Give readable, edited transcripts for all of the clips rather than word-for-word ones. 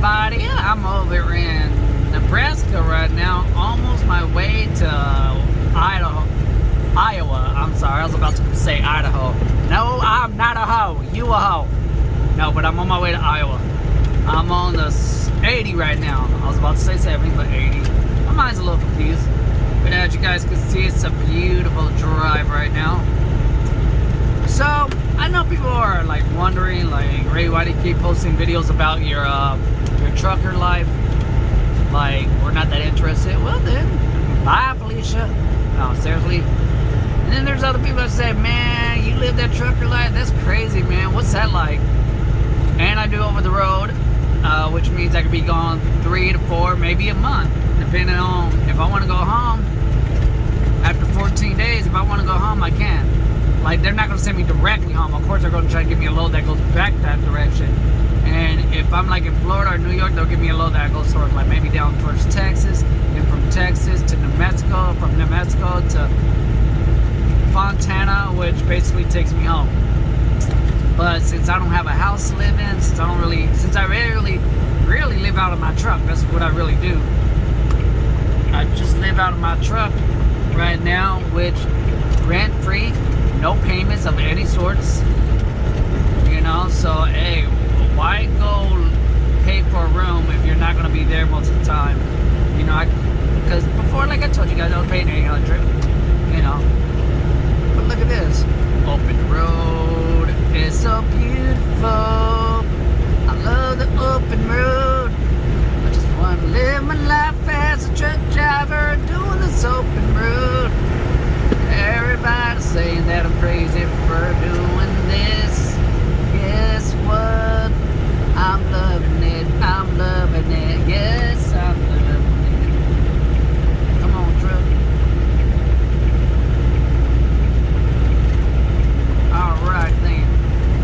everybody? I'm over in Nebraska right now, almost my way to Iowa. I'm sorry, I was about to say Idaho. No, I'm not a hoe. You a hoe. No, but I'm on my way to Iowa. I'm on the 80 right now. I was about to say 70, but 80. My mind's a little confused. But as you guys can see, it's a beautiful drive right now. So, I know people are like wondering, like, Ray, why do you keep posting videos about your trucker life? Like, we're not that interested. Well then, bye Felicia. No, seriously. And then there's other people that say, man, you live that trucker life? That's crazy, man. What's that like? And I do over the road, which means I could be gone 3 to 4, maybe a month, depending on if I want to go home. After 14 days, if I want to go home, I can. Like, they're not going to send me directly home. Of course, they're going to try to give me a load that goes back that direction. And if I'm like in Florida or New York, they'll give me a load that goes sort of like maybe down towards Texas, and from Texas to New Mexico, from New Mexico to Fontana, which basically takes me home. But since I don't have a house to live in, since I rarely live out of my truck, that's what I really do. I just live out of my truck right now, which rent-free, no payments of any sorts, you know. So hey, why go pay for a room if you're not going to be there most of the time, you know? Because before, like I told you guys, I was paying $800, you know. But look at this open road. It's so beautiful. I love the open road. I just want to live my life as a truck driver doing this open road. Everybody's saying that I'm crazy for doing this. Guess what? I'm loving it. I'm loving it. Yes, I'm loving it. Come on, truck. Alright then.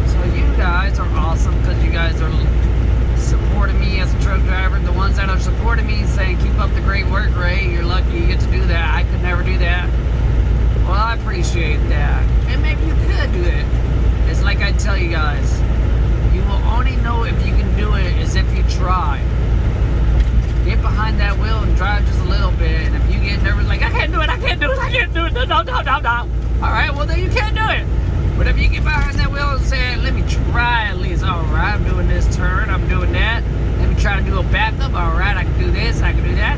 So you guys are awesome because you guys are supporting me as a truck driver. The ones that are supporting me saying keep up the great work, Ray. You're lucky you get to do that. I could never do that. Well, I appreciate that. And maybe you could do it. It's like I tell you guys, you will only know if you can do it is if you try. Get behind that wheel and drive just a little bit. And if you get nervous, like, I can't do it, I can't do it, I can't do it, no. Alright, well then you can't do it. But if you get behind that wheel and say, let me try at least. Alright, I'm doing this turn, I'm doing that. Let me try to do a backup. Alright, I can do this, I can do that.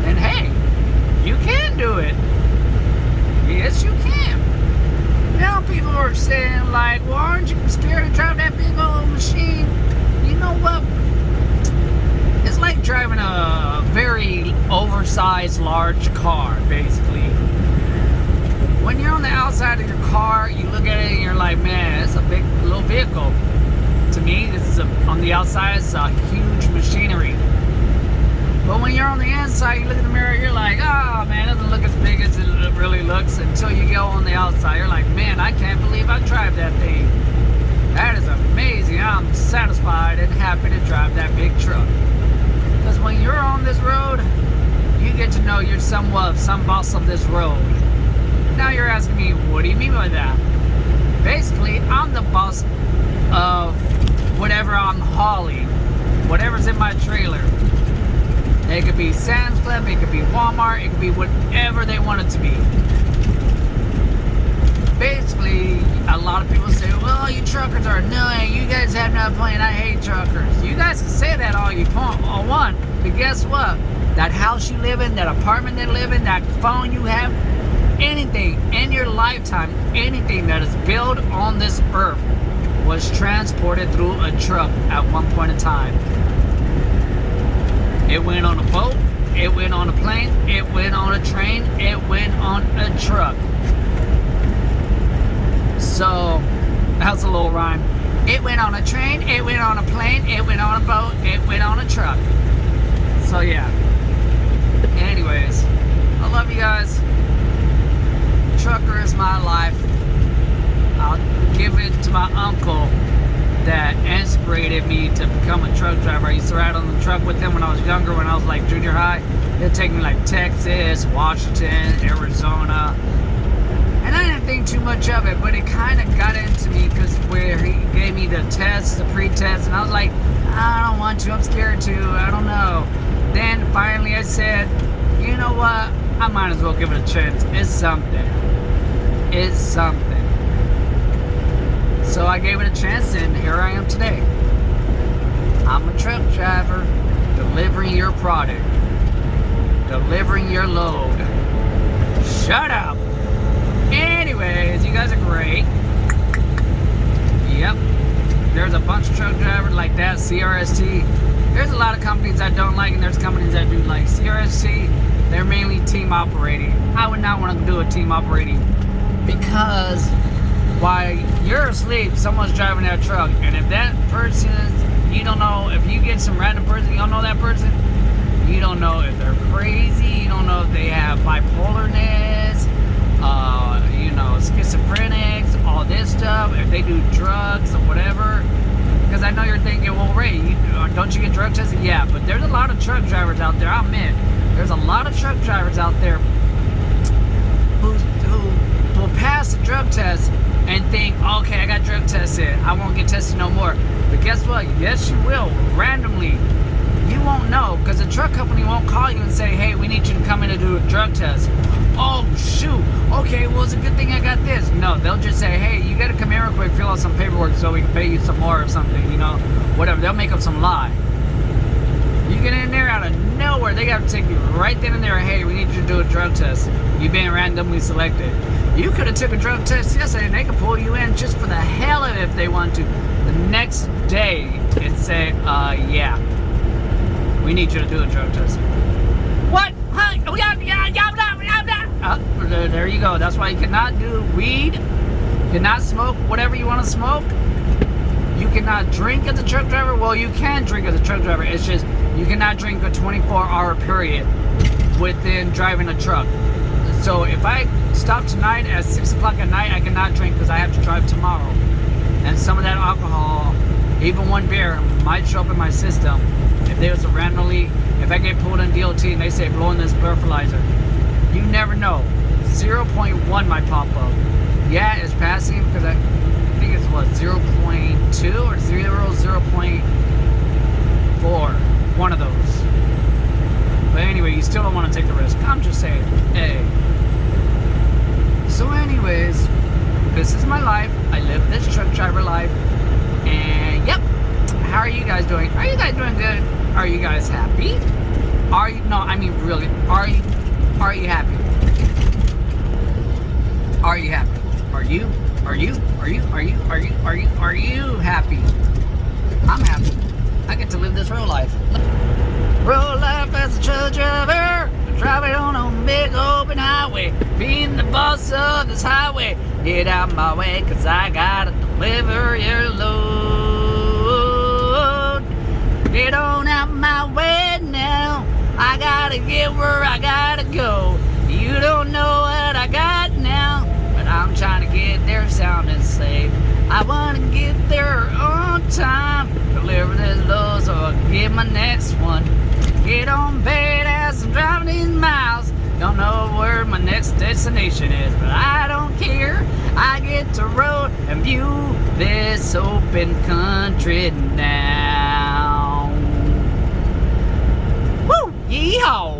And hey, you can do it. Yes, you can. Now people are saying, like, well, aren't you scared to drive that big old machine? You know what? It's like driving a very oversized, large car, basically. When you're on the outside of your car, you look at it and you're like, man, it's a big little vehicle. To me, this is on the outside, it's a huge machinery. But when you're on the inside, you look in the mirror, you're like, oh man, it doesn't look as big as it really looks, until you go on the outside. You're like, man, I can't believe I drive that thing. That is amazing. I'm satisfied and happy to drive that big truck. Because when you're on this road, you get to know you're somewhat some boss of this road. Now you're asking me, what do you mean by that? Basically, I'm the boss of whatever I'm hauling, whatever's in my trailer. It could be Sam's Club, it could be Walmart, it could be whatever they want it to be. Basically, a lot of people say, well, you truckers are annoying, you guys have no plan, I hate truckers. You guys can say that all you want, but guess what? That house you live in, that apartment you live in, that phone you have, anything in your lifetime, anything that is built on this earth was transported through a truck at one point in time. It went on a boat, it went on a plane, it went on a train, it went on a truck. So, that's a little rhyme. It went on a train, it went on a plane, it went on a boat, it went on a truck. So yeah. Anyways, I love you guys. Trucker is my life. I'll give it to my uncle that inspired me to become a truck driver. I used to ride on the truck with him when I was younger, when I was like junior high. They'd take me like Texas, Washington, Arizona. And I didn't think too much of it, but it kind of got into me because where he gave me the test, the pre-test, and I was like, I don't want to, I'm scared to, I don't know. Then finally I said, you know what, I might as well give it a chance. It's something. It's something. So I gave it a chance, and here I am today. I'm a truck driver, delivering your product, delivering your load. Shut up. Anyways, you guys are great. Yep. There's a bunch of truck drivers like that. CRST. There's a lot of companies I don't like, and there's companies I do like. CRST, they're mainly team operating. I would not want to do a team operating because while you're asleep, someone's driving that truck, and if that person is, you don't know, if you get some random person, you don't know that person, you don't know if they're crazy, you don't know if they have bipolarness, you know, schizophrenics, all this stuff, if they do drugs or whatever. Because I know you're thinking, well, Ray, don't you get drug tested? Yeah, but there's a lot of truck drivers out there, I'll admit. There's a lot of truck drivers out there who will pass the drug test and think, okay, I got drug tested, I won't get tested no more. But guess what? Yes, you will, randomly. You won't know, because the truck company won't call you and say, hey, we need you to come in and do a drug test. Oh, shoot. Okay, well, it's a good thing I got this. No, they'll just say, hey, you got to come here real quick, fill out some paperwork so we can pay you some more or something, you know, whatever. They'll make up some lie. You get in there out of nowhere, they got to take you right then and there. Hey, we need you to do a drug test. You've been randomly selected. You could have took a drug test yesterday and they could pull you in just for the hell of it if they want to. The next day, and say, yeah, we need you to do a drug test. What? Huh? There you go. That's why you cannot do weed, cannot smoke whatever you want to smoke. You cannot drink as a truck driver. Well, you can drink as a truck driver. It's just you cannot drink a 24-hour period within driving a truck. So if I stop tonight at 6 o'clock at night, I cannot drink because I have to drive tomorrow. And some of that alcohol, even one beer, might show up in my system. If there was a randomly, if I get pulled in DOT and they say blowing this breathalyzer, you never know. 0.1 might pop up. Yeah, it's passing because I think it's what, 0.2 or 0.4. One of those. But anyway, you still don't want to take the risk. I'm just saying, hey. So anyways, this is my life. I live this truck driver life. And yep. How are you guys doing? Are you guys doing good? Are you guys happy? Are you, no, I mean really, are you happy? Are you happy? Are you happy? I'm happy. I get to live this real life. Real life as a truck driver, driving on a big open highway, being the boss of this highway. Get out my way, cause I gotta deliver your load. Get on out my way now, I gotta get where I gotta go. You don't know what I got now, but I'm trying to get there sound and safe. I wanna get there on time, deliver this load so I'll get my next one. Get on bed as I'm driving these miles. Don't know where my next destination is, but I don't care. I get to road and view this open country now. Woo! Yeehaw!